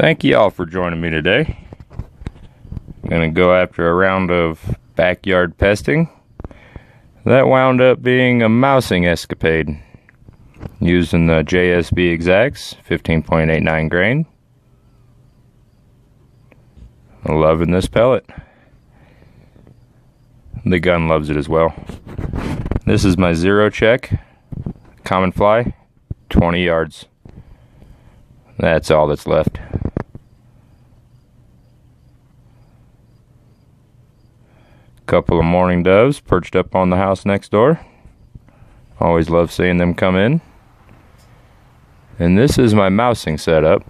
Thank you all for joining me today. I'm going to go after a round of backyard pesting. That wound up being a mousing escapade using the JSB Exacts 15.89 grain. I'm loving this pellet. The gun loves it as well. This is my zero check, common fly, 20 yards. That's all that's left. Couple of mourning doves perched up on the house next door. Always love seeing them come in. And this is my mousing setup.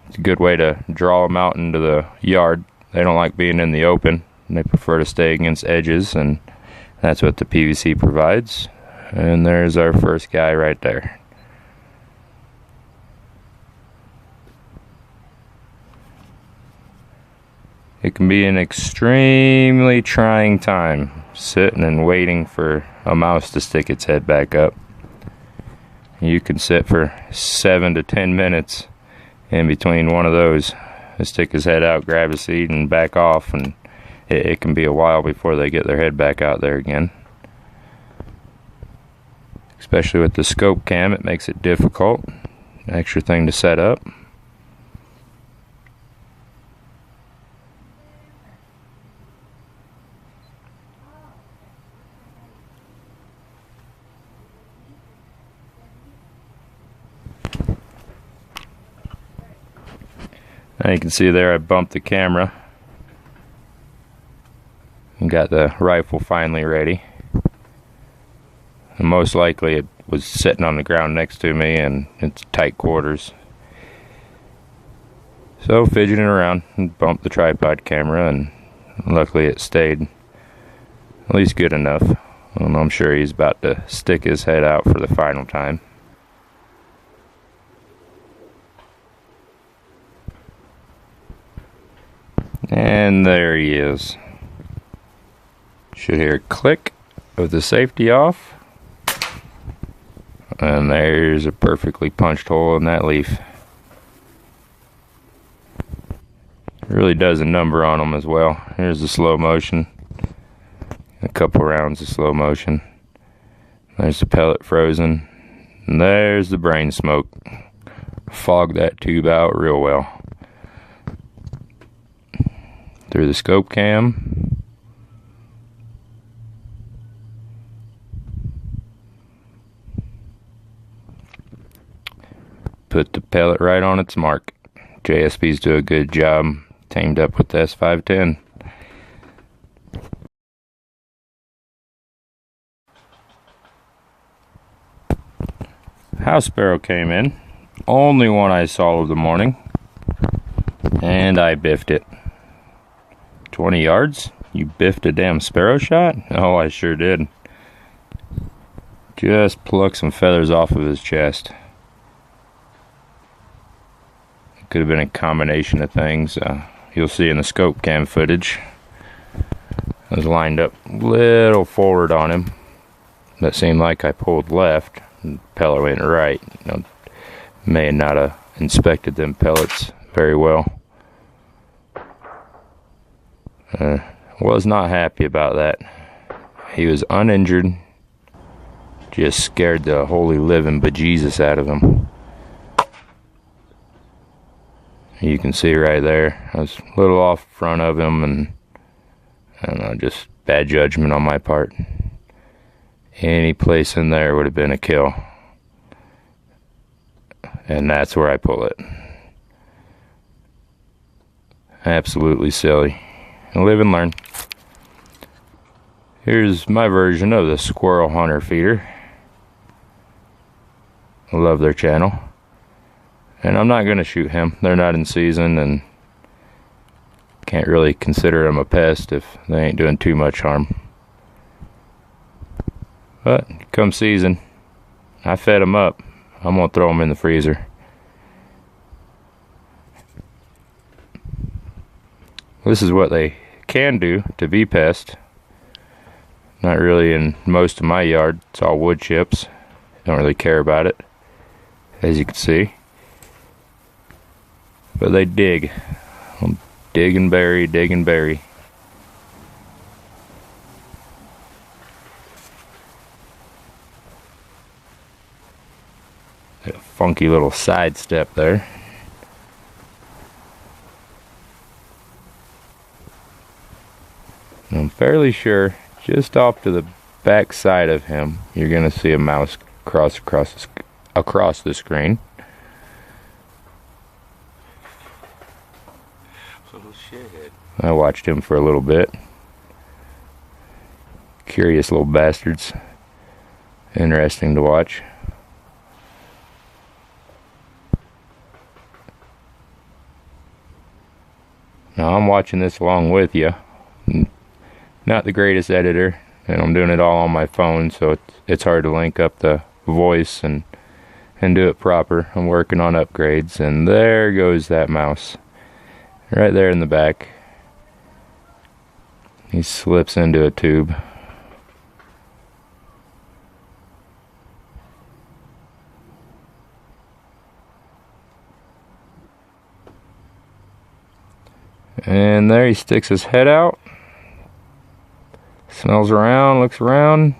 It's a good way to draw them out into the yard. They don't like being in the open. They prefer to stay against edges, and that's what the PVC provides. And there's our first guy right there. It can be an extremely trying time sitting and waiting for a mouse to stick its head back up. You can sit for 7 to 10 minutes in between one of those. They stick his head out, grab a seat, and back off, and it can be a while before they get their head back out there again. Especially with the scope cam, it makes it difficult. Extra thing to set up. Now you can see there I bumped the camera and got the rifle finally ready. And most likely it was sitting on the ground next to me and it's tight quarters. So fidgeting around and bumped the tripod camera, and luckily it stayed at least good enough. And I'm sure he's about to stick his head out for the final time. And there he is. Should hear a click with the safety off. And there's a perfectly punched hole in that leaf. It really does a number on them as well. Here's the slow motion. A couple rounds of slow motion. There's the pellet frozen. And there's the brain smoke. Fogged that tube out real well. Through the scope cam. Put the pellet right on its mark. JSBs do a good job, teamed up with the S510. House sparrow came in. Only one I saw of the morning. And I biffed it. 20 yards? You biffed a damn sparrow shot? Oh, I sure did. Just plucked some feathers off of his chest. It could have been a combination of things. You'll see in the scope cam footage. I was lined up a little forward on him. That seemed like I pulled left. And the pellet went right. May not have inspected them pellets very well. Was not happy about that. He was uninjured. Just scared the holy living bejesus out of him. You can see right there. I was a little off front of him, and I don't know, just bad judgment on my part. Any place in there would have been a kill. And that's where I pull it. Absolutely silly. Live and learn. Here's my version of the Squirrel Hunter feeder. I love their channel. And I'm not going to shoot him. They're not in season, and can't really consider them a pest if they ain't doing too much harm. But come season, I fed them up. I'm going to throw them in the freezer. This is what they can do to be pest. Not really in most of my yard. It's all wood chips. Don't really care about it, as you can see. but they dig. Dig and bury, dig and bury. A funky little side step there. I'm fairly sure just off to the back side of him you're gonna see a mouse across the screen. Oh shit. I watched him for a little bit. Curious little bastards. Interesting to watch. Now I'm watching this along with you. Not the greatest editor, and I'm doing it all on my phone, so it's hard to link up the voice and do it proper. I'm working on upgrades, and there goes that mouse. Right there in the back. He slips into a tube. And there he sticks his head out. Smells around, looks around,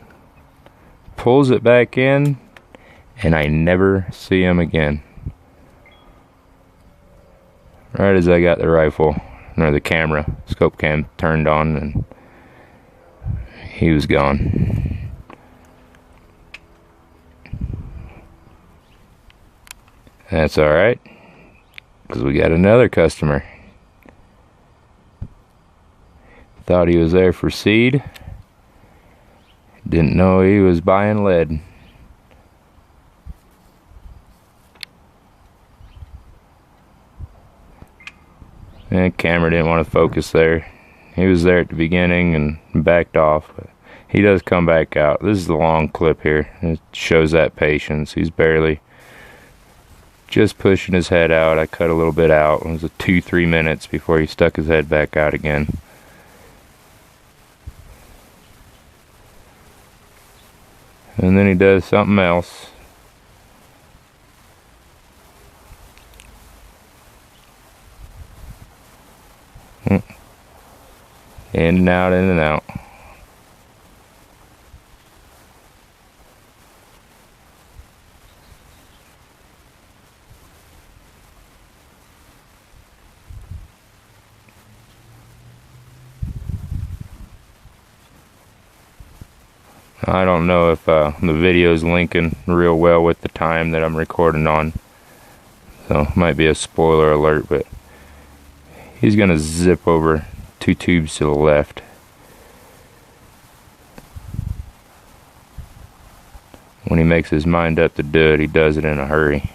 pulls it back in, and I never see him again. Right as I got the rifle, or the camera, scope cam turned on, and he was gone. That's alright, because we got another customer. Thought he was there for seed. Didn't know he was buying lead. And camera didn't want to focus there. He was there at the beginning and backed off. But he does come back out. This is the long clip here. It shows that patience. He's barely just pushing his head out. I cut a little bit out. It was 2-3 minutes before he stuck his head back out again. And then he does something else. In and out, in and out. I don't know if the video's linking real well with the time that I'm recording on, so might be a spoiler alert, but he's gonna zip over 2 tubes to the left. When he makes his mind up to do it, he does it in a hurry.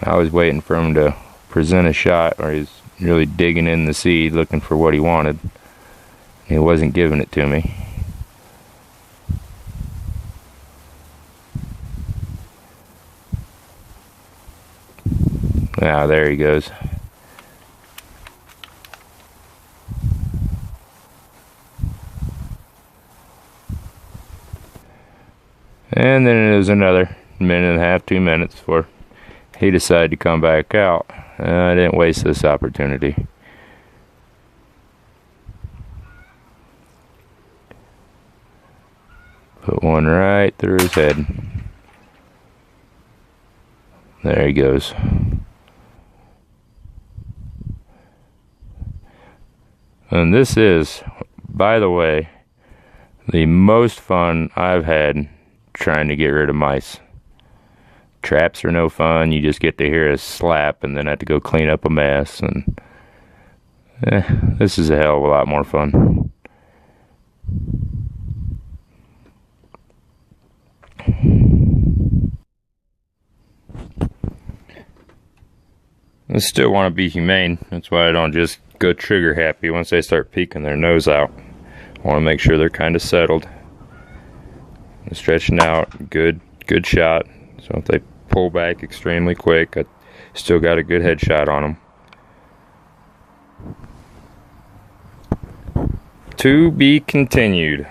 I was waiting for him to present a shot where he's really digging in the seed looking for what he wanted. He wasn't giving it to me. Ah, there he goes. And then it was another minute and a half, 2 minutes before he decided to come back out. I didn't waste this opportunity. Put one right through his head. There he goes. And this is, by the way, the most fun I've had trying to get rid of mice. Traps are no fun. You just get to hear a slap and then have to go clean up a mess. And this is a hell of a lot more fun. I still want to be humane. That's why I don't just go trigger happy once they start peeking their nose out. I want to make sure they're kind of settled. And stretching out, good shot. So if they pull back extremely quick, I still got a good headshot on them. To be continued.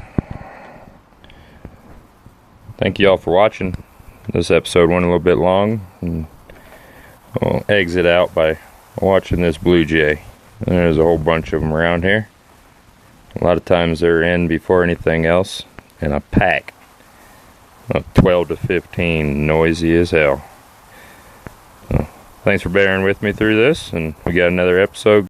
thank you all for watching. This episode went a little bit long, and I'll exit out by watching this blue jay. There's a whole bunch of them around here. A lot of times they're in before anything else, in a pack of 12 to 15, noisy as hell. So, thanks for bearing with me through this, and we got another episode